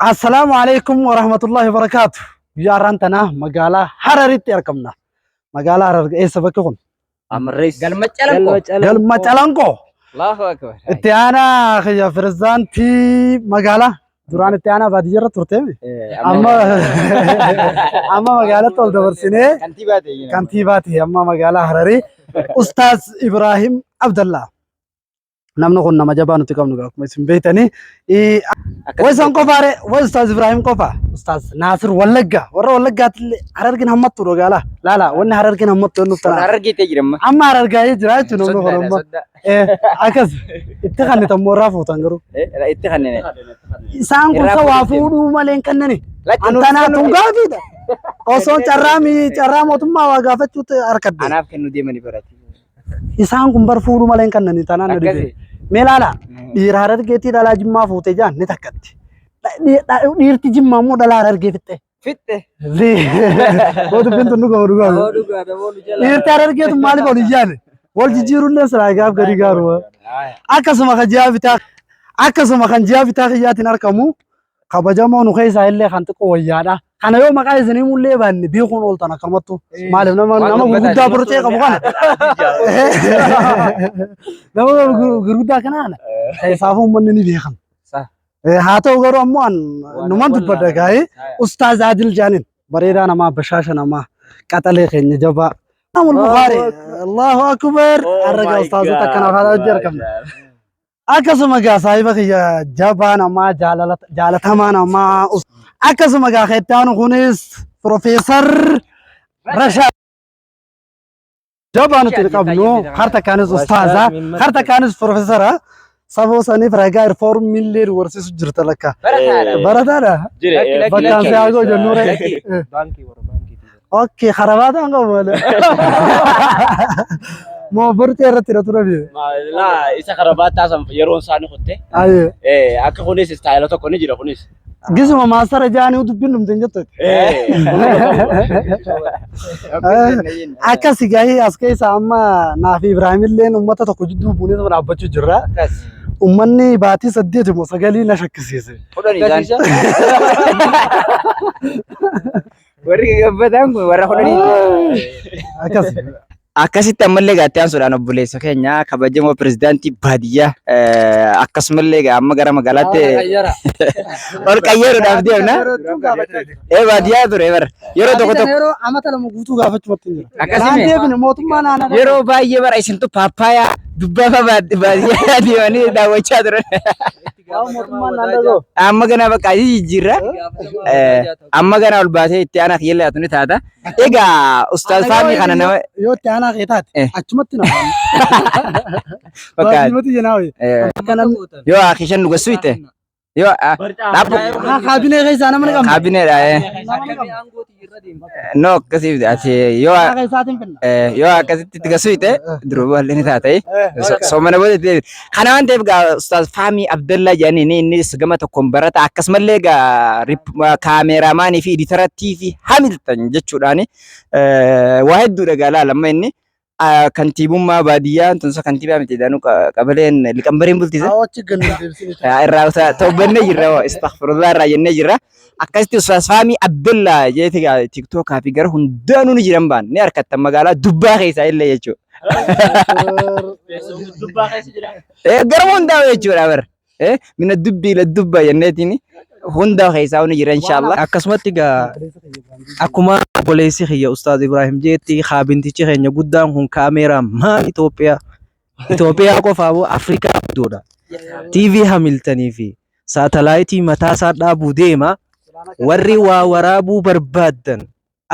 السلام عليكم ورحمة الله وبركاته. يا رانتنا مقالة حررت يركمنا مقالة حرر إيه سبكون عم الرئيس قال ما تشلنكو قال ما تلانكو الله اكبر اتيانا خيا فرزان تي مقالة دوران اتيانا بعد جرة ترتمي أما أما مقالة طول دور سنة كنتيباتي أما مقالة حرري أستاذ إبراهيم عبد الله نمنا قلنا ما جبانو تكمل نقول ما اسم بيتني ويسان قفارة وأستاذ إبراهيم قفا أستاذ ناصر ورا ولقة حرركن هم مطرو قالا لا وإن حرركن هم مطرو نفتنا حرركي تجرم أما حرركة يجرا تنو نقول أكذب اتخذني تمورا فوتان قرو لا اتخذني إنسان كل سوافورو مالين كنني أنتنا تونغافي ده أصلا ترامي تما وقافت شو تأركض أنا أفكر ندي مني براتي إنسان كم برفورو مالين كنني تنا ندي ميلالا ديرهارت جيتي دالا جمّا فوتي جان نتاكد ديرتي جمّا مو دالا هارت جيتي فته زي بود بنت نقول ديرتي هارت جيت مالي بولي جان والجيرو الناس راجع غري غارو أكاسما خنجا بتاع خيات نركمو خبجامو نخيس هيلة خنتكو ويانا أنا يوم ما قايز نيمو ليه بان بيخون ولتنا كرمتو مالي نما غودا بروتي كبوكان نما غودا كنانا سافو منني بيخن صح هاتو غرو أموان نمان تبدأ أستاذ عادل جانين بريدا نما بشاشة نما قتله خين جبا نام البخاري الله أكبر الرجال أستاذ تكنا هذا جركم أكاسما جا صاحبك يا جبانا ما جالت همانا ما أكاسما جا خيتانو خونيس بروفيسور رشاد جبانو تلقابنو خارتا كانز أستاذة خارتا كانز بروفيسورة سبو سني فرقا رفورم ميلير ورسيس جرت لك برادانا بكان سياغو جنورة أوكي خرابات أنغو ولا ما برتي رتي رتوربي لا إذا خربات تاسم يرون سانو خدته أيه أكو خونيس ستايل تو كوني جرا خونيس جسمه ما صار جاني ودبينهم تنجتك أكاسي جاي أسكي سامة نافي إبراهيم اللي نمطة تكوجدو بونيس من أبتشو جرا أمني باتي سديت مسجلي نشك سيسه وري بدang warra khonani أكاسي akkasitti ammallee gaattaan sodaan obboleessa keenya kabajamoo pirezidaantii baadiyyaa akkasumallee amma gara magaalaatti ol qayyeeruudhaaf deemna baadiyyaa ture bara yeroo tokko tokko amata lama guutuu gaafachuu mattiin jira akkasuma deebine mootummaa naannoo yeroo baay'ee bara isintu paappaayyaa dubbaafa baadiyyaa deemanii daawwachaa turan mootummaa naannoo amma gana bakka jijjiirra amma gana ol baatee itti aanaa xiyyeellatu ni taata egaa ustaaz faamii kana nama yoo itti aanaa keetaate achumatti na bakka baadiyyooti jenaawe yoo akishan dhugasuu itte yoo kaabinee keessaa nama naqamne kaabineedha no akkasiif ati yoo yoo akkasitti itti gasuu itte duruu wallee ni taata soomana booda itti kana waan ta'eef gaa ustaaz faamii abdallaa jedhanii innis gama tokkoon barata akkasumallee gaa kaameraamaanii fi editarattii fi hamiltan jechuudhaani waa hedduudha gaa laalamma inni kantiibummaa baadiyyaa tunsa kantiibaa miti daanu qabaleen liqambariin bultiisa irraa tobbannee jirra istaghfirullah irraa jennee jirra akkasitti ustaaz faamii abdallaa jeeti gaa tiktookaa fi gara hundaanuu ni jiran baan ni harkattan magaalaa dubbaa keessaa illee jechuudha dubbaa keessa jira gara hundaa jechuudha bara mina dubbii la dubba jenneetiin hundaa keessaa ni jira inshallah akkasumatti gaa akkuma obboleessi kiyya ustaaz Ibrahim jeetti kaabintichi keenya guddaan kun kaameeraa maal Itoophiyaa qofaa moo Afrikaa guddoodha TV Hamiltanii fi saatalaayitii mataasaa dhaabuu deema warri waa waraabuu barbaadan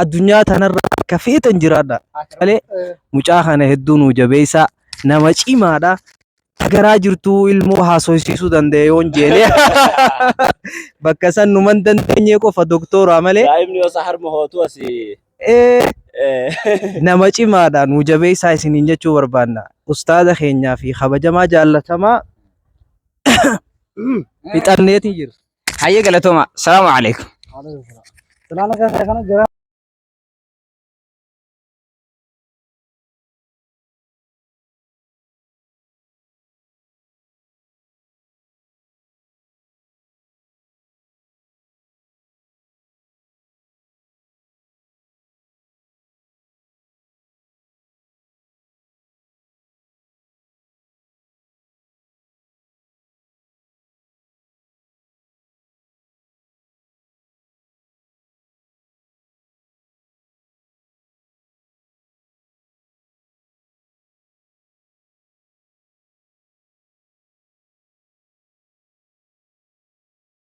addunyaa tanarra akka feetan jiraadha malee mucaa kana hedduu nuu jabeessaa nama cimaadha garaa jirtuu ilmoo haasofsiisuu danda'e yoon jeene bakka san numan dandeenye qofa doktoraa malee daa'imni yoo harma hootu asii nama cimaadha nuu jabeessaa isiniin jechuu barbaanna ustaaza keenyaa fi kabajamaa jaallatamaa fixanneetii jira hayyee galatooma salaamu alaikum Selana kana